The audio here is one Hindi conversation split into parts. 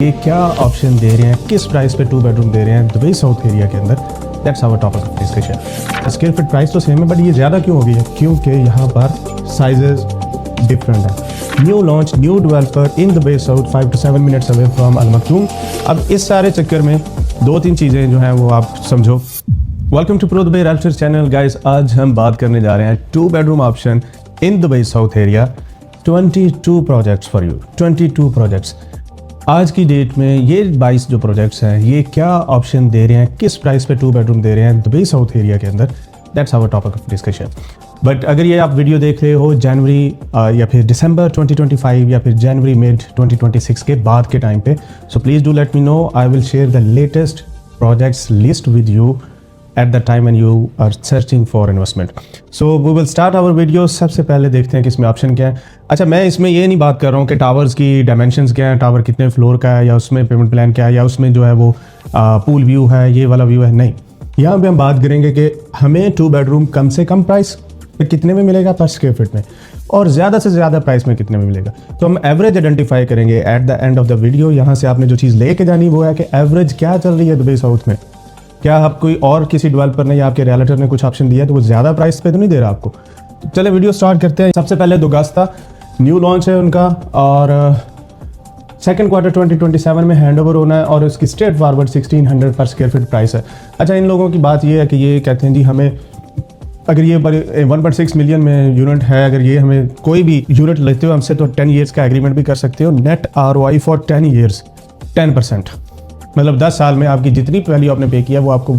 ये क्या ऑप्शन दे रहे हैं, किस प्राइस पे 2 बेडरूम दे रहे हैं दुबई साउथ एरिया के अंदर। That's our topic of discussion. Square feet price तो सेम है बट ये ज़्यादा क्यों हो गई है, क्योंकि यहाँ पर साइजेस डिफरेंट है। New launch, new developer in Dubai South, 5 to 7 minutes away from Al Maktoum. अब इस सारे चक्कर में 2-3 चीज़ें जो हैं वो आप समझो। Welcome to pro Dubai realtor channel guys. आज हम बात करने जा रहे हैं 2 bedroom option in Dubai south area, 22 projects for you, 22 projects. आज की डेट में ये 22 जो प्रोजेक्ट्स हैं ये क्या ऑप्शन दे रहे हैं, किस प्राइस पे 2 बेडरूम दे रहे हैं दुबई साउथ एरिया के अंदर। That's our topic of discussion. But अगर ये आप वीडियो देख रहे हो जनवरी या फिर दिसंबर 2025 या फिर जनवरी मिड 2026 के बाद के टाइम पे, so please do let me know. I will share the latest projects list with you at the time when you are searching for investment. So we will start our video। सबसे पहले देखते हैं कि इसमें ऑप्शन क्या है। अच्छा, मैं इसमें ये नहीं बात कर रहा हूँ कि टावर्स की डायमेंशंस क्या है, टावर कितने फ्लोर का है, या उसमें पेमेंट प्लान क्या है, या उसमें जो है वो पूल व्यू है, ये वाला व्यू है। नहीं, यहाँ पे हम बात करेंगे कि हमें 2 बेडरूम कम से कम प्राइस में कितने में मिलेगा पर स्क्वायर फीट में, और ज़्यादा से ज़्यादा प्राइस में कितने में मिलेगा। तो हम एवरेज आइडेंटिफाई करेंगे at the end of the video. यहाँ से आपने जो चीज़ लेके जानी वो है कि एवरेज क्या चल रही है दुबई साउथ में। क्या आप कोई और किसी डेवलपर ने या आपके रियल्टर ने कुछ ऑप्शन दिया है तो वो ज़्यादा प्राइस पे तो नहीं दे रहा आपको। तो चले वीडियो स्टार्ट करते हैं। सबसे पहले दुगास्ता न्यू लॉन्च है उनका, और सेकंड क्वार्टर 2027 में हैंडओवर होना है, और उसकी स्ट्रेट फॉरवर्ड 1600 पर स्क्वायर फीट प्राइस है। अच्छा, इन लोगों की बात ये है कि ये कहते हैं जी हमें अगर ये 1.6 मिलियन में यूनिट है, अगर ये हमें कोई भी यूनिट लेते हो हमसे तो 10 ईयर्स का एग्रीमेंट भी कर सकते हो। नेट ROI फॉर 10 ईयर्स 10%, मतलब 10 साल में आपकी जितनी वैल्यू आपने पे किया वो आपको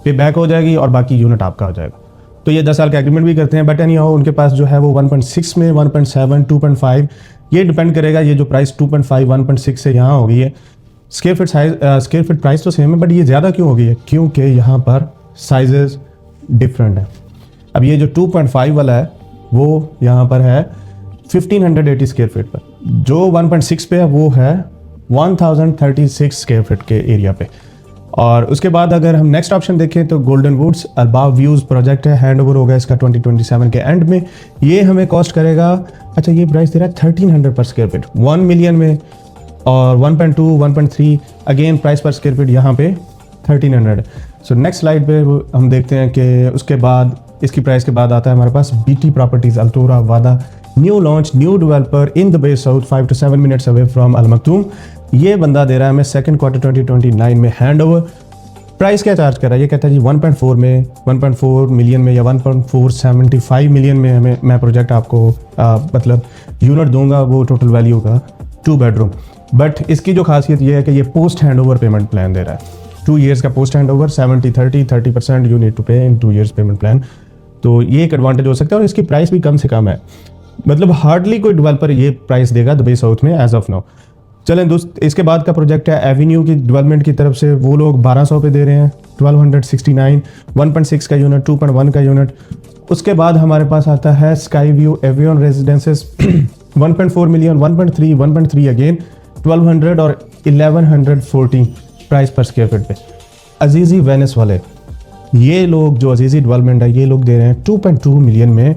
पे बैक हो जाएगी और बाकी यूनिट आपका हो जाएगा। तो ये 10 साल का एग्रीमेंट भी करते हैं। बट एनी हाउ उनके पास जो है वो 1.6 में 1.7 2.5 ये डिपेंड करेगा। ये जो प्राइस 2.5 1.6 से यहाँ हो गई है। स्क्वायर फीट प्राइस तो सेम है बट ये ज़्यादा क्यों हो गई है, क्योंकि यहाँ पर साइजेस डिफरेंट है। अब ये जो 2.5 वाला है वो यहाँ पर है 1580 स्क्वायर फीट पर, जो 1.6 पे है वो है 1036 स्क्वायर फीट के एरिया पे। और उसके बाद अगर हम नेक्स्ट ऑप्शन देखें तो गोल्डन वुड्स अल्बाव व्यूज़ प्रोजेक्ट है, हैंड ओवर होगा इसका 2027 के एंड में। ये हमें कॉस्ट करेगा, अच्छा ये प्राइस दे रहा है 1300 पर स्क्वायर फीट 1 मिलियन में, और 1.2 1.3 अगेन प्राइस पर स्क्वायर फीट यहाँ पे 1300। सो नेक्स्ट स्लाइड पे हम देखते हैं कि उसके बाद इसकी प्राइस के बाद आता है हमारे पास BT प्रॉपर्टीज़ अल्तोरा वादा, new launch, new developer in Dubai South, 5 to 7 minutes away from Al Maktoum. ये बंदा दे रहा है हमें सेकंड क्वार्टर 2029 में हैंडओवर। प्राइस क्या चार्ज कर रहा है, ये कहता है जी 1.4 मिलियन में या 1.475 मिलियन में हमें मैं प्रोजेक्ट आपको मतलब यूनिट दूंगा, वो टोटल वैल्यू का 2 बेडरूम। बट इसकी जो खासियत ये है कि ये पोस्ट हैंडओवर पेमेंट प्लान दे रहा है। 2 ईयर्स का post handover, 70-30% you need to pay in 2 years payment plan. तो ये एक एडवांटेज हो सकता है, और इसकी प्राइस भी कम से कम है। मतलब हार्डली कोई डेवलपर ये प्राइस देगा दुबई साउथ में एज ऑफ नाउ। चलें दोस्त, इसके बाद का प्रोजेक्ट है एवेन्यू की डेवलपमेंट की तरफ से, वो लोग 1200 पे दे रहे हैं, 1269, 1.6 का यूनिट, 2.1 का यूनिट। उसके बाद हमारे पास आता है sky view avian residences 1.4 million, 1.3 again 1200 और 1140 प्राइस पर स्क्वायर फीट पे। अजीज़ी वेनिस वाले ये लोग जो अजीज़ी डेवलपमेंट है ये लोग दे रहे हैं 2.2 मिलियन में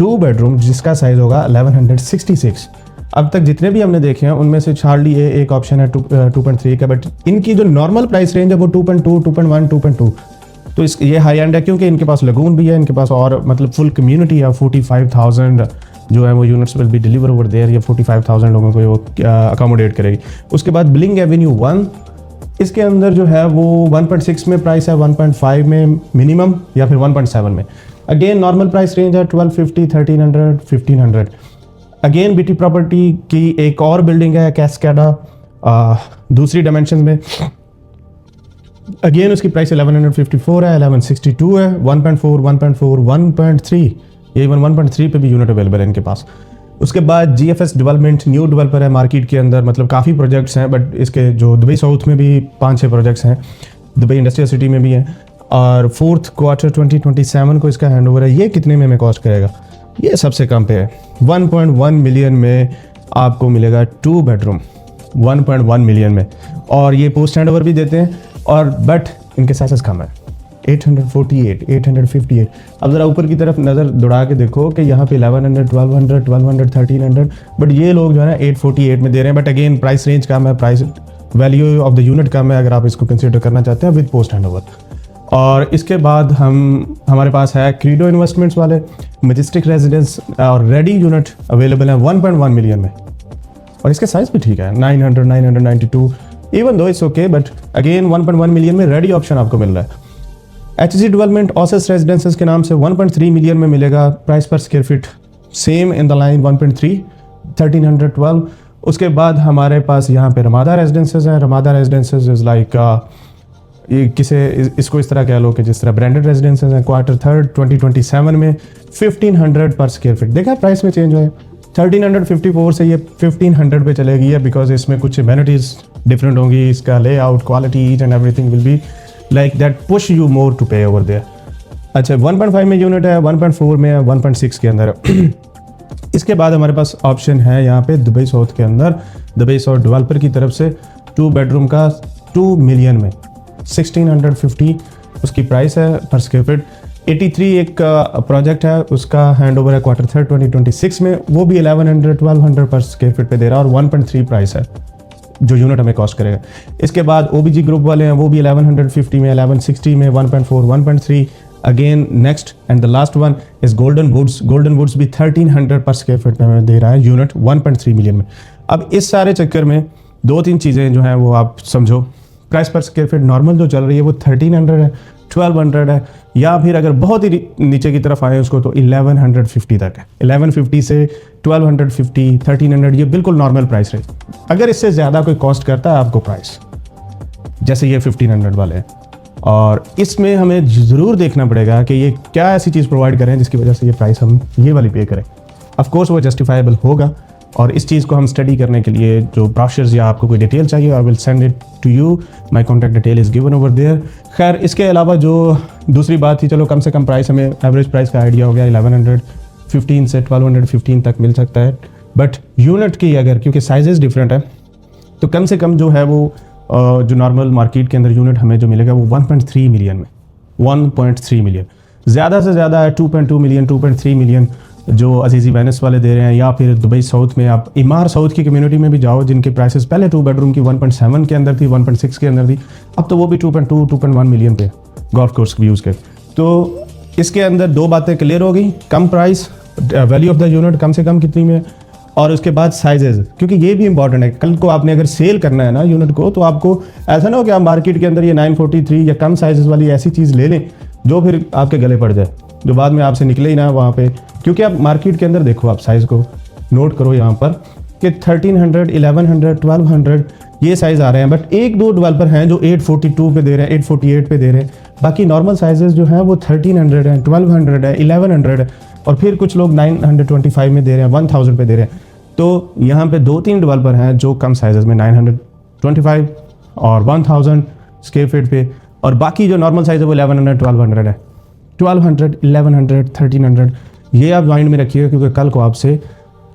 2 बेडरूम जिसका साइज़ होगा 1166। अब तक जितने भी हमने देखे हैं उनमें से हार्डली एक ऑप्शन है 2.3 का, बट इनकी जो नॉर्मल प्राइस रेंज है वो 2.2 2.1 2.2। तो ये हाई एंड है क्योंकि इनके पास लगून भी है, इनके पास और मतलब फुल कम्युनिटी है। 45,000 जो है वो units will be deliver over there, या 45,000 लोगों को वो अकोमोडेट करेगी। उसके बाद ब्लिंग एवेन्यू 1, इसके अंदर जो है वो 1.6 में प्राइस है, 1.5 में मिनिमम या फिर 1.7 में। अगेन नॉर्मल प्राइस रेंज है 1250 1300 1500। अगेन BT प्रॉपर्टी की एक और बिल्डिंग है कैस्केडा दूसरी डायमेंशन में, अगेन उसकी प्राइस 1154 है, 1162 है, 1.4 1.4 1.3, इवन 1.3 पे भी यूनिट अवेलेबल है इनके पास। उसके बाद GFS डेवलपमेंट न्यू डेवलपर है मार्केट के अंदर, मतलब काफ़ी प्रोजेक्ट्स हैं, बट इसके जो दुबई साउथ में भी 5-6 प्रोजेक्ट्स हैं, दुबई इंडस्ट्रियल सिटी में भी हैं, और फोर्थ क्वार्टर 2027 को इसका हैंडओवर है। ये कितने में हमें कॉस्ट करेगा, ये सबसे कम पे है 1.1 मिलियन में आपको मिलेगा 2 बेडरूम 1.1 मिलियन में, और ये पोस्ट हैंडओवर भी देते हैं, और बट इनके साइजेस कम है 848 858। अब ज़रा ऊपर की तरफ नज़र दौड़ा के देखो कि यहाँ पे 1100 1200 1300, बट ये लोग जो है ना 848 में दे रहे हैं। बट अगेन प्राइस रेंज कम है, price value of the unit कम है अगर आप इसको कंसिडर करना चाहते हैं विद पोस्ट हैंडओवर। और इसके बाद हमारे पास है क्रीडो इन्वेस्टमेंट्स वाले मैजेस्टिक रेजिडेंस और रेडी यूनिट अवेलेबल है 1.1 मिलियन में, और इसके साइज भी ठीक है 900, 992, even though it's okay, but again 1.1 million में रेडी ऑप्शन आपको मिल रहा है। एचजी डेवलपमेंट ओसिस रेजिडेंसेस के नाम से 1.3 मिलियन में मिलेगा, प्राइस पर square feet same in the line 1.3, 1312। उसके बाद हमारे पास यहाँ पे रमादा रेजिडेंसेस है। रमादा रेजिडेंसेस इज़ लाइक इसको इस तरह कह लो कि जिस तरह ब्रांडेड रेजिडेंसेस हैं। क्वार्टर थर्ड 2027 में 1500 पर स्क्वायर फीट। देखा प्राइस में चेंज हुआ है, 1354 से ये 1500 पे चलेगी है, बिकॉज इसमें कुछ एमेनिटीज़ डिफरेंट होंगी, इसका layout, quality, each and everything will be like that push you more to pay over there. अच्छा 1.5 में यूनिट है, 1.4 में है, 1.6 के अंदर है। इसके बाद हमारे पास ऑप्शन है यहाँ पे दुबई साउथ के अंदर, दुबई साउथ डेवलपर की तरफ से 2 बेडरूम का 2 मिलियन में 1650 उसकी प्राइस है पर स्क्वायर फीट। 83 एक प्रोजेक्ट है, उसका हैंडओवर है क्वार्टर थर्ड 2026 में, वो भी 1100, 1200 पर स्क्वायर फीट पे दे रहा है और 1.3 प्राइस है जो यूनिट हमें कॉस्ट करेगा। इसके बाद ओबीजी ग्रुप वाले हैं, वो भी 1150 में, 1160 में, 1.4, 1.3 again next and the last one is golden woods. Golden woods भी 1300 पर स्क्वायर फीट में हमें दे रहा है यूनिट 1.3 मिलियन में। अब इस सारे चक्कर में 2-3 चीज़ें जो हैं वो आप समझो, प्राइस पर स्क्वायर फीट नॉर्मल जो चल रही है वो 1300 है, 1200 है, या फिर अगर बहुत ही नीचे की तरफ आए उसको तो 1150 तक है। 1150 से 1250, 1300 ये बिल्कुल नॉर्मल प्राइस रहे। अगर इससे ज़्यादा कोई कॉस्ट करता है आपको प्राइस, जैसे ये 1500 वाले हैं, और इसमें हमें ज़रूर देखना पड़ेगा कि ये क्या ऐसी चीज़ प्रोवाइड करें जिसकी वजह से ये प्राइस हम ये वाली पे करें। ऑफ कोर्स वो जस्टिफाइबल होगा, और इस चीज़ को हम स्टडी करने के लिए जो ब्रोशर्स या आपको कोई डिटेल चाहिए, I will send it to you, my contact detail is given over there. खैर इसके अलावा जो दूसरी बात थी, चलो कम से कम प्राइस हमें एवरेज प्राइस का आइडिया हो गया, 1115 से 1215 तक मिल सकता है। बट यूनिट की अगर, क्योंकि साइजेस डिफरेंट है, तो कम से कम जो है वो जो नॉर्मल मार्केट के अंदर यूनिट हमें जो मिलेगा वो 1.3 मिलियन में, 1.3 मिलियन, ज़्यादा से ज़्यादा है 2.2 मिलियन, 2.3 मिलियन जो अजीज़ी वेनिस वाले दे रहे हैं, या फिर दुबई साउथ में आप इमार साउथ की कम्युनिटी में भी जाओ, जिनके प्राइसेस पहले 2 बेडरूम की 1.7 के अंदर थी, 1.6 के अंदर थी, अब तो वो भी 2.2, 2.1 मिलियन पे गोल्फ कोर्स व्यूज़ के। तो इसके अंदर 2 बातें क्लियर हो गई, कम price, value of the unit कम से कम कितनी में, और उसके बाद साइजेज, क्योंकि ये भी इंपॉर्टेंट है। कल को आपने अगर सेल करना है ना यूनिट को, तो आपको ऐसा ना हो कि आप मार्केट के अंदर ये 943 या कम साइजेस वाली ऐसी चीज़ ले लें जो फिर आपके गले पड़ जाए, जो बाद में आपसे निकले ही ना वहाँ पे। क्योंकि आप मार्केट के अंदर देखो, आप साइज़ को नोट करो यहाँ पर कि 1300, 1100, 1200 ये साइज़ आ रहे हैं, बट 1-2 डेवलपर हैं जो 842 पे दे रहे हैं, 848 पे दे रहे हैं। बाकी नॉर्मल साइजेस जो हैं वो 1300 है, 1200 है, 1100 है, और फिर कुछ लोग 925 में दे रहे हैं, 1000 पे दे रहे हैं। तो यहाँ पे 2-3 डेवलपर हैं जो कम साइजेस में 925 और 1000 स्क्वायर फीट पे, और बाकी जो नॉर्मल साइज़ है वो 1100, 1200 है। 1200, 1100, 1300 ये आप माइंड में रखिएगा, क्योंकि कल को आपसे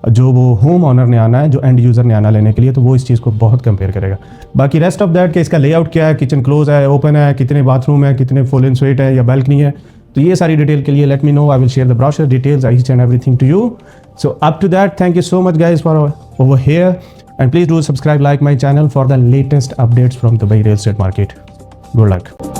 जो वो होम ऑनर ने आना है, जो एंड यूज़र ने आना लेने के लिए, तो वो इस चीज़ को बहुत कंपेयर करेगा। बाकी रेस्ट ऑफ दैट कि इसका लेआउट क्या है, किचन क्लोज है, ओपन है, कितने बाथरूम है, कितने फुल इन स्वीट है या बैल्कनी है, तो ये सारी डिटेल के लिए let me know, I will share the brochure details each and everything to you. So up to that, thank you so much guys for over here, and please do subscribe, like my channel for the latest updates from the Dubai real estate market. Good luck.